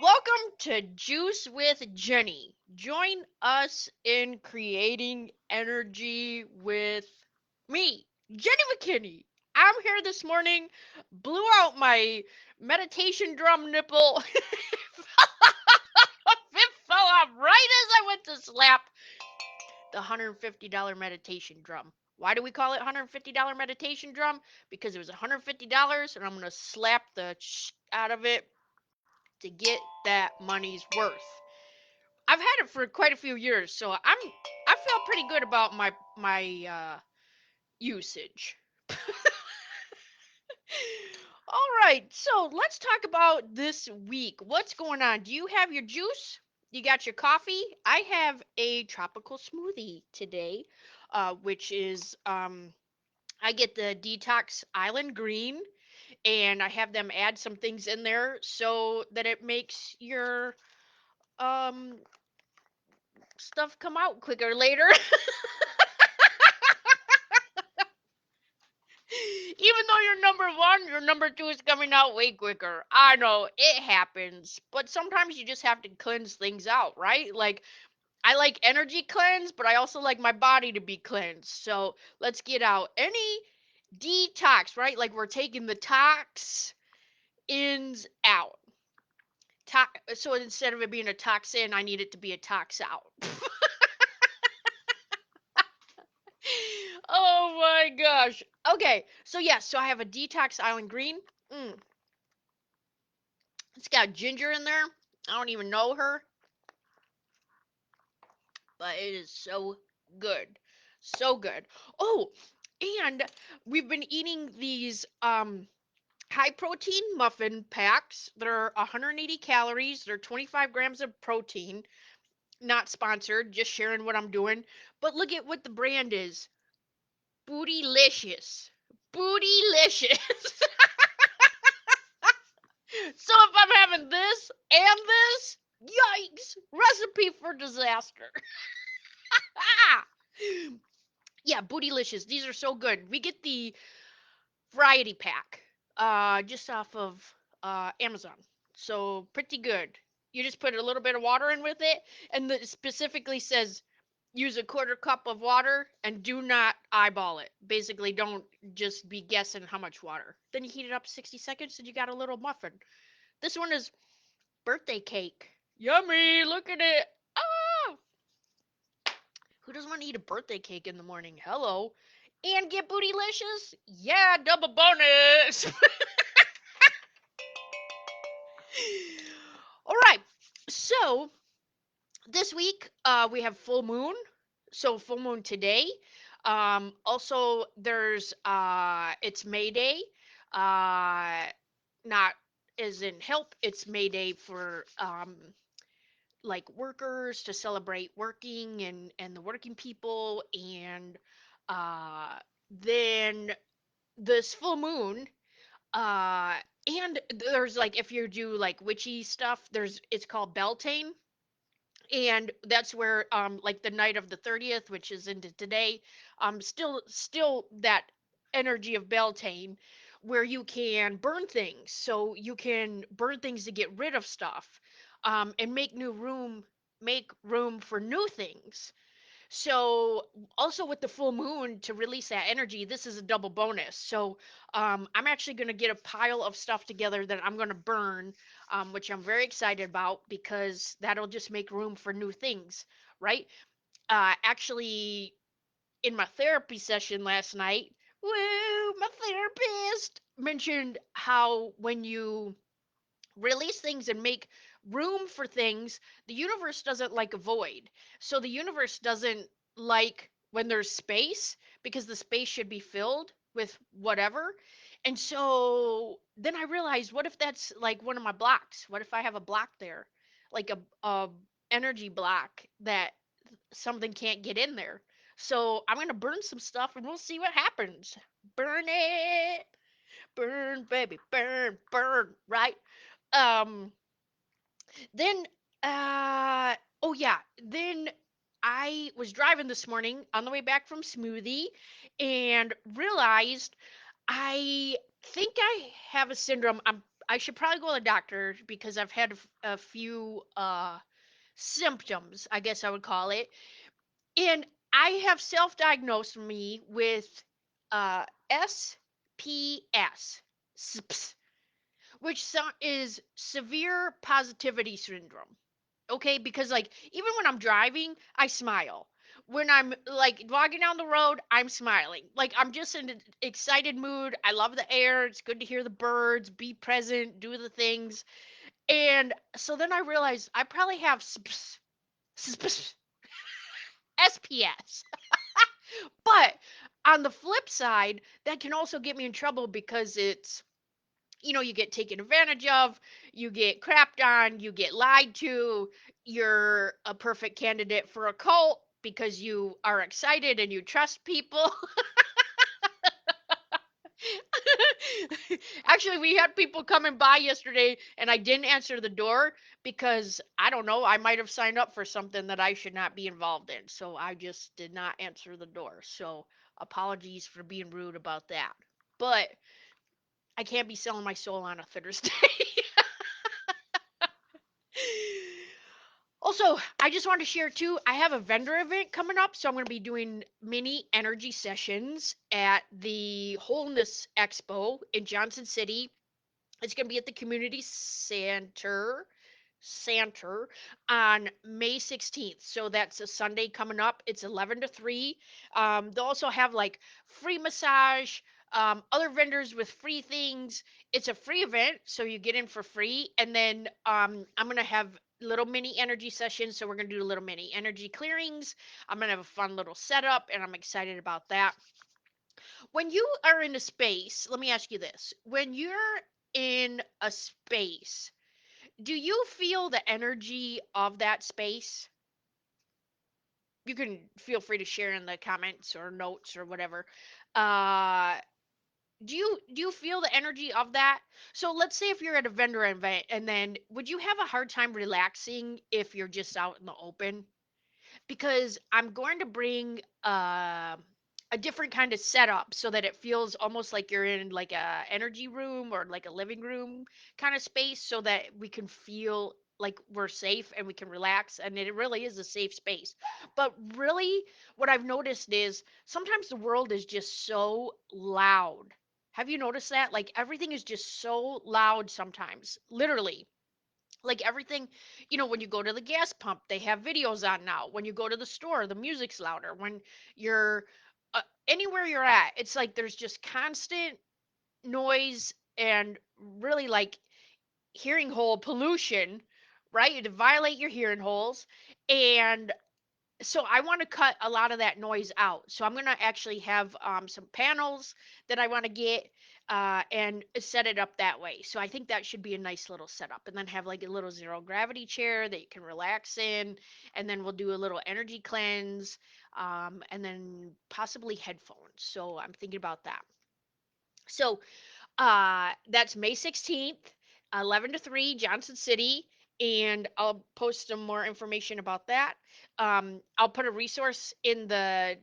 Welcome to Juice with Jenny. Join us in creating energy with me, Jenny McKinney. I'm here this morning, blew out my meditation drum nipple. It fell off right as I went to slap the $150 meditation drum. Why do we call it $150 meditation drum? Because it was $150 and I'm going to slap the out of it to get that money's worth. I've had it for quite a few years, so I feel pretty good about my usage. All right, so let's talk about this week. What's going on? Do you have your juice? You got your coffee? I have a tropical smoothie today, which is I get the Detox Island Green, and I have them add some things in there so that it makes your um stuff come out quicker later. Even though you're number one, your number two is coming out way quicker. I know it happens, but sometimes you just have to cleanse things out, right? Like, I like energy cleanse, but I also like my body to be cleansed. So let's get out any detox, right? Like, we're taking the toxins out. So instead of it being a toxin, I need it to be a tox out. Oh my gosh. Okay, so yes, so I have a detox island green. Mm, it's got ginger in there. I don't even know her, but it is so good. So good. Oh, and we've been eating these high protein muffin packs. They're 180 calories. They're 25 grams of protein. Not sponsored, just sharing what I'm doing. But look at what the brand is. Bootylicious. Bootylicious. So if I'm having this and this, yikes, recipe for disaster. Ah! Yeah, bootylicious. These are so good. We get the variety pack just off of Amazon. So pretty good. You just put a little bit of water in with it, and it specifically says use a quarter cup of water and do not eyeball it. Basically, don't just be guessing how much water. Then you heat it up 60 seconds and you got a little muffin. This one is birthday cake. Yummy! Look at it. Ah! Who doesn't want to eat a birthday cake in the morning? Hello. And get bootylicious? Yeah, double bonus. All right. So this week we have full moon. So full moon today. Also there's it's May Day. Not as in help. It's May Day for like workers to celebrate working and the working people, and uh then this full moon, uh and there's like, if you do like witchy stuff, there's it's called Beltane, and that's where like the night of the 30th, which is into today, still that energy of Beltane, where you can burn things. So you can burn things to get rid of stuff, and make room for new things. So also with the full moon to release that energy, this is a double bonus. So I'm actually going to get a pile of stuff together that I'm going to burn, which I'm very excited about because that'll just make room for new things, right? Actually, in my therapy session last night, woo, my therapist mentioned how when you release things and make room for things, the universe doesn't like a void. So the universe doesn't like when there's space, because the space should be filled with whatever. And so then I realized, what if that's like one of my blocks? What if I have a block there? Like a energy block that something can't get in there. So I'm going to burn some stuff and we'll see what happens. Burn it. Burn, baby, burn, burn, right? Um, then, oh yeah, then I was driving this morning on the way back from Smoothie and realized I think I have a syndrome. I should probably go to the doctor because I've had a few symptoms, I guess I would call it. And I have self-diagnosed me with SPS, which is severe positivity syndrome. Okay, because like even when I'm driving, I smile. When I'm like walking down the road, I'm smiling. Like I'm just in an excited mood. I love the air. It's good to hear the birds, be present, do the things. And so then I realized I probably have SPS. But on the flip side, that can also get me in trouble because you get taken advantage of, you get crapped on, you get lied to, you're a perfect candidate for a cult because you are excited and you trust people. Actually, we had people coming by yesterday and I didn't answer the door because I don't know, I might have signed up for something that I should not be involved in. So I just did not answer the door. So apologies for being rude about that. But I can't be selling my soul on a Thursday. Also, I just wanted to share too, I have a vendor event coming up, so I'm going to be doing mini energy sessions at the Wholeness Expo in Johnson City. It's going to be at the community center on May 16th. So that's a Sunday coming up. It's 11 to 3. They'll also have like free massage, other vendors with free things. It's a free event, so you get in for free. And then I'm going to have little mini energy sessions. So we're going to do little mini energy clearings. I'm going to have a fun little setup, and I'm excited about that. When you are in a space, let me ask you this. When you're in a space, do you feel the energy of that space? You can feel free to share in the comments or notes or whatever. Uh, do you feel the energy of that? So let's say if you're at a vendor event, and then would you have a hard time relaxing if you're just out in the open? Because I'm going to bring a different kind of setup so that it feels almost like you're in like a energy room or like a living room kind of space so that we can feel like we're safe and we can relax, and it really is a safe space. But really what I've noticed is sometimes the world is just so loud. Have you noticed that? Like everything is just so loud sometimes. Literally, like everything, when you go to the gas pump, they have videos on now. When you go to the store, the music's louder. When you're anywhere you're at, it's like there's just constant noise and really like hearing hole pollution, right? To violate your hearing holes. And so I want to cut a lot of that noise out. So I'm going to actually have some panels that I want to get and set it up that way. So I think that should be a nice little setup. And then have like a little zero gravity chair that you can relax in. And then we'll do a little energy cleanse, and then possibly headphones. So I'm thinking about that. So that's May 16th, 11 to 3, Johnson City. And I'll post some more information about that. I'll put a resource in the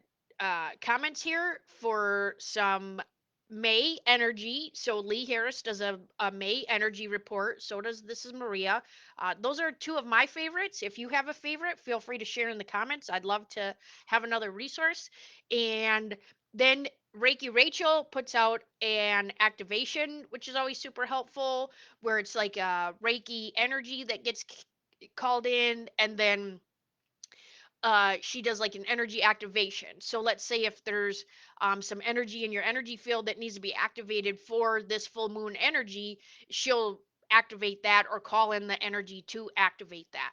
comments here for some May energy. So Lee Harris does a May energy report. So does This is Maria. Those are two of my favorites. If you have a favorite, feel free to share in the comments. I'd love to have another resource. And then Reiki Rachel puts out an activation, which is always super helpful, where it's like a Reiki energy that gets called in, and then she does like an energy activation. So let's say if there's some energy in your energy field that needs to be activated for this full moon energy, she'll activate that or call in the energy to activate that.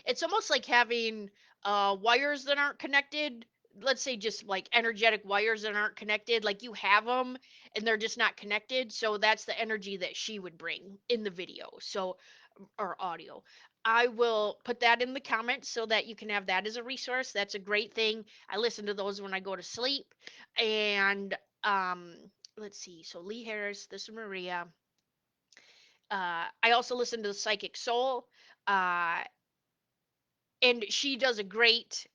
It's almost like having wires that aren't connected. Let's say just like energetic wires that aren't connected, like you have them and they're just not connected. So that's the energy that she would bring in the video. So, or audio. I will put that in the comments so that you can have that as a resource. That's a great thing. I listen to those when I go to sleep. And um, let's see. So Lee Harris, this is Maria. I also listen to the Psychic Soul, uh, and she does a great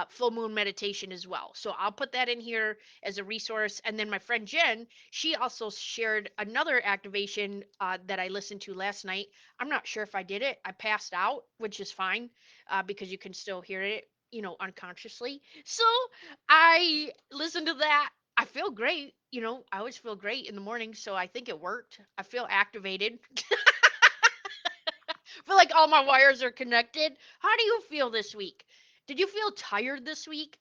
full moon meditation as well. So I'll put that in here as a resource. And then my friend Jen, she also shared another activation that I listened to last night. I'm not sure if I did it. I passed out, which is fine because you can still hear it, unconsciously. So I listened to that. I feel great. I always feel great in the morning. So I think it worked. I feel activated. Feel like all my wires are connected. How do you feel this week? Did you feel tired this week?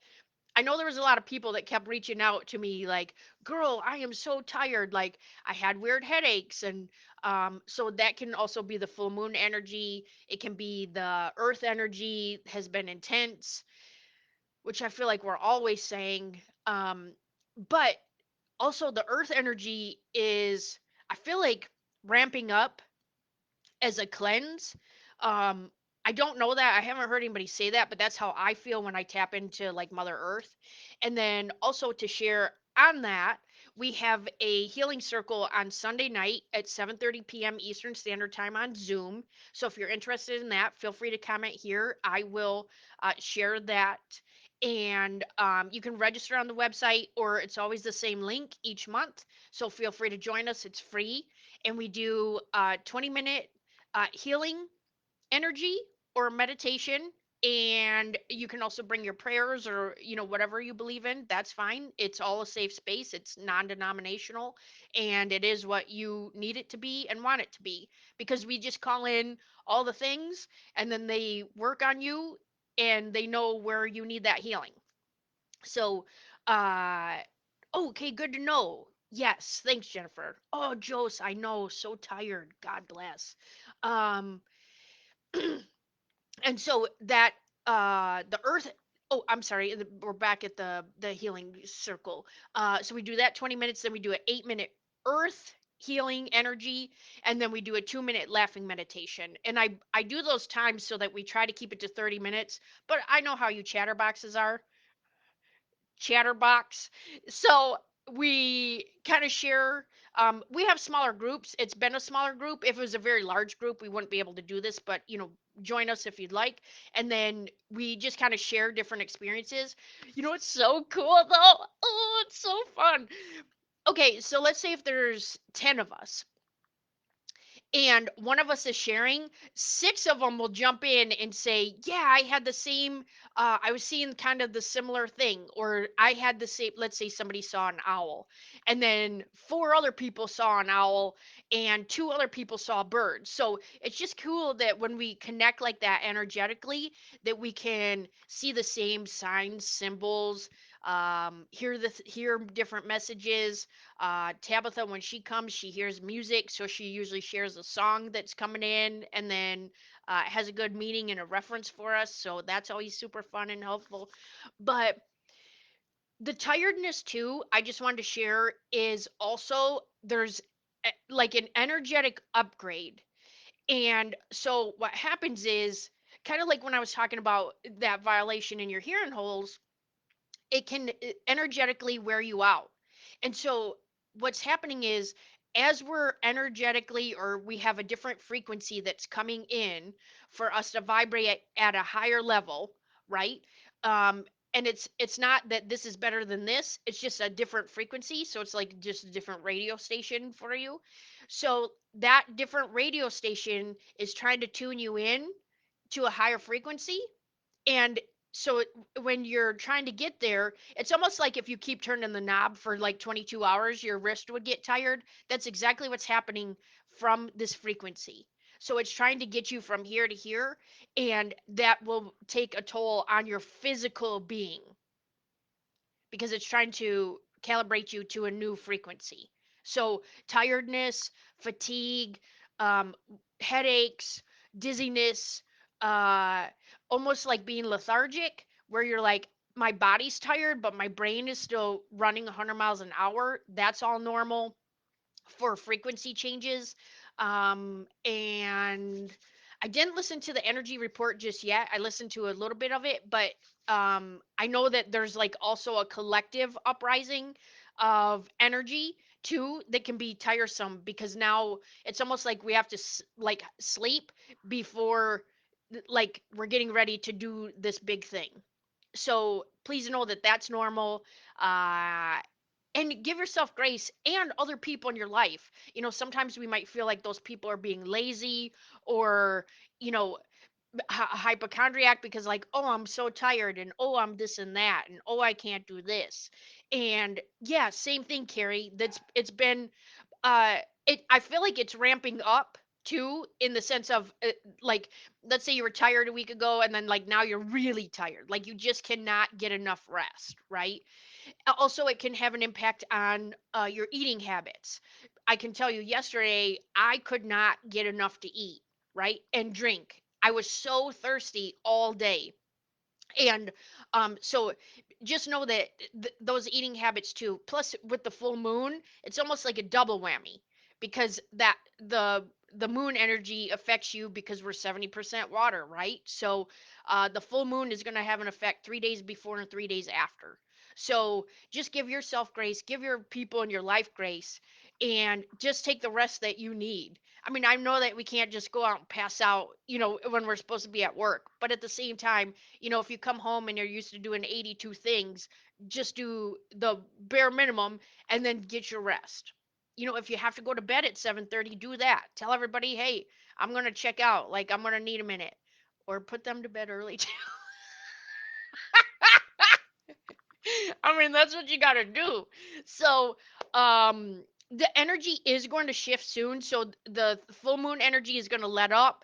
I know there was a lot of people that kept reaching out to me like, "Girl, I am so tired. Like I had weird headaches." And so that can also be the full moon energy. It can be the earth energy has been intense, which I feel like we're always saying. But also the earth energy is, I feel like, ramping up as a cleanse. Um, I don't know that. I haven't heard anybody say that, but that's how I feel when I tap into like Mother Earth. And then also to share on that, we have a healing circle on Sunday night at 7:30 p.m. Eastern Standard Time on Zoom. So if you're interested in that, feel free to comment here. I will share that. And you can register on the website, or it's always the same link each month. So feel free to join us. It's free. And we do 20-minute healing energy or meditation. And you can also bring your prayers or whatever you believe in. That's fine. It's all a safe space. It's non-denominational, and it is what you need it to be and want it to be, because we just call in all the things and then they work on you and they know where you need that healing. So, uh, okay, good to know. Yes, thanks, Jennifer. Oh, Jose, I know, so tired. God bless. Um, and so that the earth. Oh, I'm sorry. We're back at the healing circle. So we do that 20 minutes, then we do an 8-minute earth healing energy, and then we do a 2-minute laughing meditation. And I do those times so that we try to keep it to 30 minutes. But I know how you chatterboxes are. Chatterbox. So we kind of share. We have smaller groups. It's been a smaller group. If it was a very large group, we wouldn't be able to do this, but join us if you'd like. And then we just kind of share different experiences. It's so cool though. Oh, it's so fun. Okay, so let's say if there's 10 of us and one of us is sharing, six of them will jump in and say, "Yeah, I had the same, I was seeing kind of the similar thing," or "I had the same," let's say somebody saw an owl, and then four other people saw an owl, and two other people saw birds. So it's just cool that when we connect like that energetically, that we can see the same signs, symbols, hear different messages. Tabitha, when she comes, she hears music, so she usually shares a song that's coming in, and then has a good meaning and a reference for us. So that's always super fun and helpful. But the tiredness too, I just wanted to share, is also there's like an energetic upgrade. And so what happens is, kind of like when I was talking about that violation in your hearing holes, it can energetically wear you out. And so what's happening is, as we're energetically, or we have a different frequency that's coming in for us to vibrate at a higher level, right? Um, and it's not that this is better than this, it's just a different frequency. So it's like just a different radio station for you. So that different radio station is trying to tune you in to a higher frequency. And so when you're trying to get there, it's almost like if you keep turning the knob for like 22 hours, your wrist would get tired. That's exactly what's happening from this frequency. So it's trying to get you from here to here, and that will take a toll on your physical being because it's trying to calibrate you to a new frequency. So tiredness, fatigue, um, headaches, dizziness, uh, almost like being lethargic, where you're like, my body's tired, but my brain is still running 100 miles an hour. That's all normal for frequency changes. And I didn't listen to the energy report just yet. I listened to a little bit of it, but I know that there's like also a collective uprising of energy too that can be tiresome, because now it's almost like we have to like sleep before, like, we're getting ready to do this big thing. So please know that that's normal. Uh, and give yourself grace and other people in your life. Sometimes we might feel like those people are being lazy or, you know, hypochondriac because, like, oh, I'm so tired, and oh, I'm this and that, and oh, I can't do this. And yeah, same thing, Carrie. It's been uh I feel like it's ramping up too, in the sense of, like, let's say you were tired a week ago, and then, like, now you're really tired, like you just cannot get enough rest, right? Also, it can have an impact on your eating habits. I can tell you, yesterday I could not get enough to eat, right, and drink. I was so thirsty all day. And so just know that those eating habits too, plus with the full moon, it's almost like a double whammy, because the moon energy affects you because we're 70% water, right? So the full moon is going to have an effect 3 days before and 3 days after. So just give yourself grace, give your people in your life grace, and just take the rest that you need. I mean, I know that we can't just go out and pass out, when we're supposed to be at work, but at the same time, if you come home and you're used to doing 82 things, just do the bare minimum and then get your rest. If you have to go to bed at 7:30, do that. Tell everybody, "Hey, I'm going to check out. Like, I'm going to need a minute." Or put them to bed early too. I mean, that's what you got to do. So, the energy is going to shift soon. So the full moon energy is going to let up.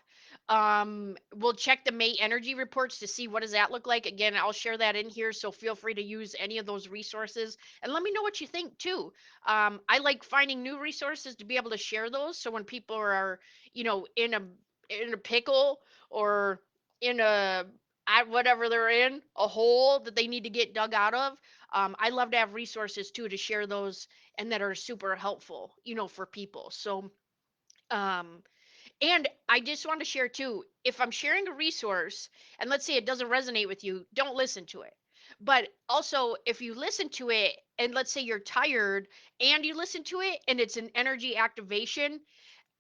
We'll check the May energy reports to see what does that look like. Again, I'll share that in here. So feel free to use any of those resources and let me know what you think too. I like finding new resources to be able to share those. So when people are, in a pickle, or in a, at whatever they're in, a hole that they need to get dug out of. I love to have resources too to share those, and that are super helpful, for people. So, um, and I just want to share too, if I'm sharing a resource and let's say it doesn't resonate with you, don't listen to it. But also, if you listen to it and let's say you're tired and you listen to it and it's an energy activation,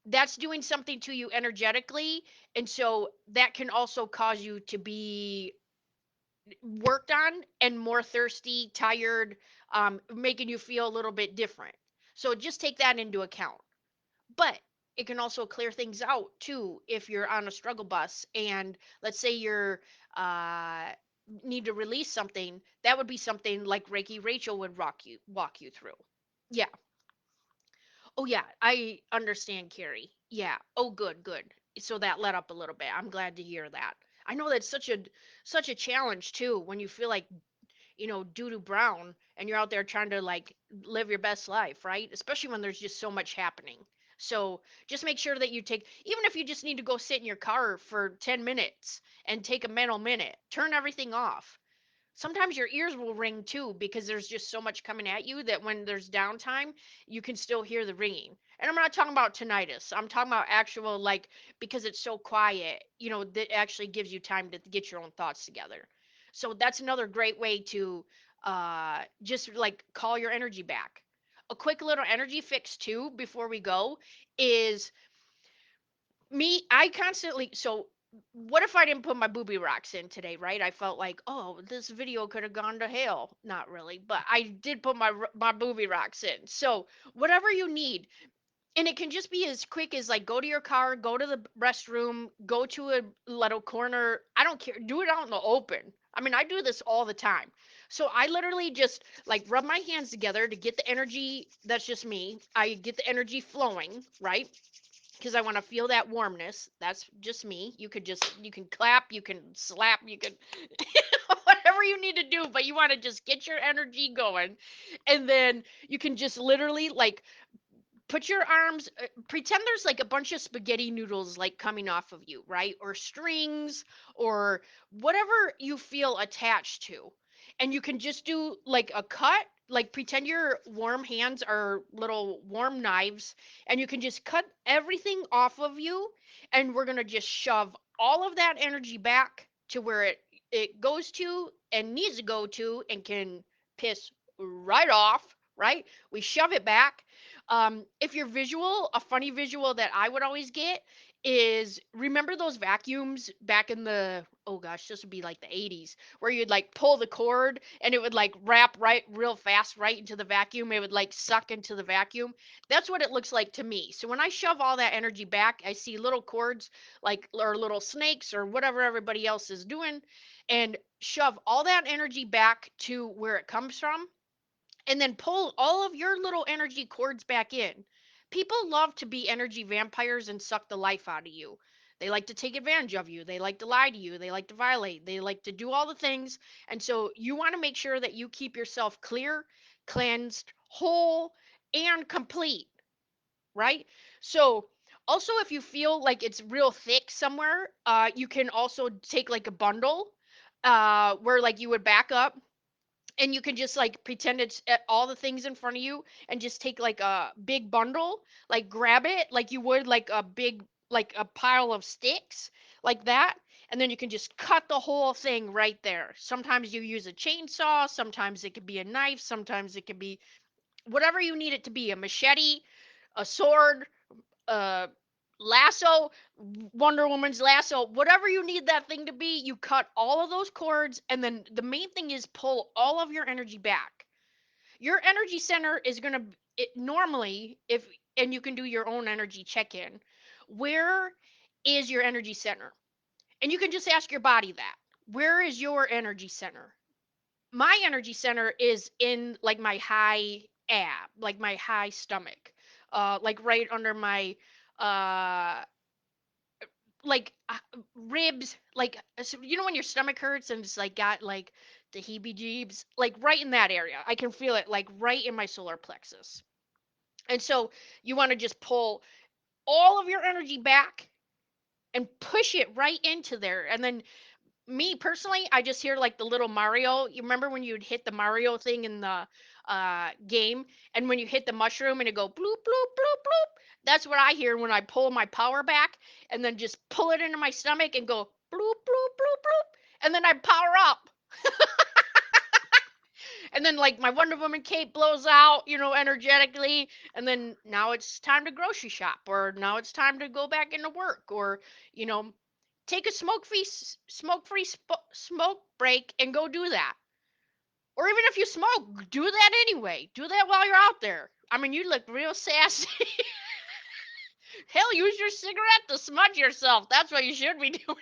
that's doing something to you energetically. And so that can also cause you to be worked on and more thirsty, tired, making you feel a little bit different. So just take that into account. But it can also clear things out too if you're on a struggle bus and let's say you're uh, need to release something. That would be something like Reiki Rachel would walk you through. Yeah. Oh yeah, I understand, Carrie. Yeah. Oh, good, good. So that let up a little bit. I'm glad to hear that. I know that's such a challenge too when you feel like, doo-doo brown, and you're out there trying to, like, live your best life, right? Especially when there's just so much happening. So just make sure that you take, even if you just need to go sit in your car for 10 minutes and take a mental minute, turn everything off. Sometimes your ears will ring too because there's just so much coming at you that when there's downtime, you can still hear the ringing. And I'm not talking about tinnitus. I'm talking about actual, like, because it's so quiet, that actually gives you time to get your own thoughts together. So that's another great way to just like call your energy back. A quick little energy fix too before we go is me. I constantly, so what if I didn't put my booby rocks in today, right? I felt like, oh, this video could have gone to hell. Not really, but I did put my booby rocks in. So whatever you need, and it can just be as quick as, like, go to your car, go to the restroom, go to a little corner. I don't care. Do it out in the open. I mean, I do this all the time. So I literally just, like, rub my hands together to get the energy. That's just me. I get the energy flowing, right? Because I want to feel that warmness. That's just me. You can clap, you can slap, you can whatever you need to do, but you want to just get your energy going. And then you can just literally, like, put your arms, pretend there's like a bunch of spaghetti noodles, like, coming off of you, right? Or strings, or whatever you feel attached to. And you can just do like a cut, like pretend your warm hands are little warm knives, and you can just cut everything off of you. And we're going to just shove all of that energy back to where it goes to and needs to go to and can piss right off, right? We shove it back. If you're visual, a funny visual that I would always get is remember those vacuums back in the, oh gosh, this would be like the 80s, where you'd like pull the cord and it would like wrap right real fast right into the vacuum. It would like suck into the vacuum. That's what it looks like to me. So when I shove all that energy back, I see little cords, like, or little snakes or whatever everybody else is doing, and shove all that energy back to where it comes from, and then pull all of your little energy cords back in. People love to be energy vampires and suck the life out of you. They like to take advantage of you. They like to lie to you. They like to violate. They like to do all the things. And so you want to make sure that you keep yourself clear, cleansed, whole, and complete, right? So also, if you feel like it's real thick somewhere, you can also take like a bundle, where like you would back up, and you can just like pretend it's at all the things in front of you, and just take like a big bundle, like grab it like you would like a big, like a pile of sticks, like that. And then you can just cut the whole thing right there. Sometimes you use a chainsaw, sometimes it could be a knife, sometimes it could be whatever you need it to be, a machete, a sword, a lasso, Wonder Woman's lasso, whatever you need that thing to be. You cut all of those cords, and then the main thing is pull all of your energy back. Your energy center is going to, it normally, if, and you can do your own energy check-in, where is your energy center? And you can just ask your body that. Where is your energy center? My energy center is in like my high ab, like my high stomach, like right under my uh like ribs, like, so, when your stomach hurts and it's like got like the heebie jeebs, like right in that area. I can feel it like right in my solar plexus. And so you want to just pull all of your energy back and push it right into there. And then, me personally, I just hear like the little Mario. You remember when you'd hit the Mario thing in the game, and when you hit the mushroom and it go bloop bloop bloop bloop. That's what I hear when I pull my power back, and then just pull it into my stomach and go bloop bloop bloop bloop, and then I power up. And then like my Wonder Woman cape blows out, energetically, and then now it's time to grocery shop, or now it's time to go back into work, or you know, take a smoke free smoke break and go do that. Or even if you smoke, do that anyway. Do that while you're out there. I mean, you look real sassy. Hell, use your cigarette to smudge yourself. That's what you should be doing.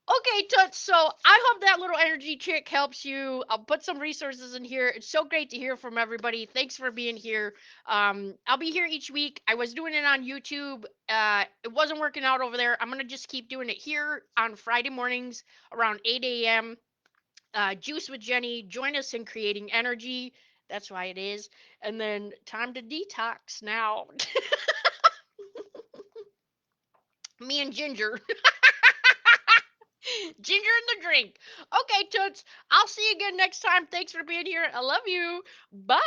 Okay, Toots. So I hope that little energy trick helps you. I'll put some resources in here. It's so great to hear from everybody. Thanks for being here. I'll be here each week. I was doing it on YouTube. It wasn't working out over there. I'm gonna just keep doing it here on Friday mornings around 8 a.m. Juice with Jenny. Join us in creating energy. That's why it is. And then time to detox now. Me and Ginger. Ginger in the drink. Okay, Toots. I'll see you again next time. Thanks for being here. I love you. Bye.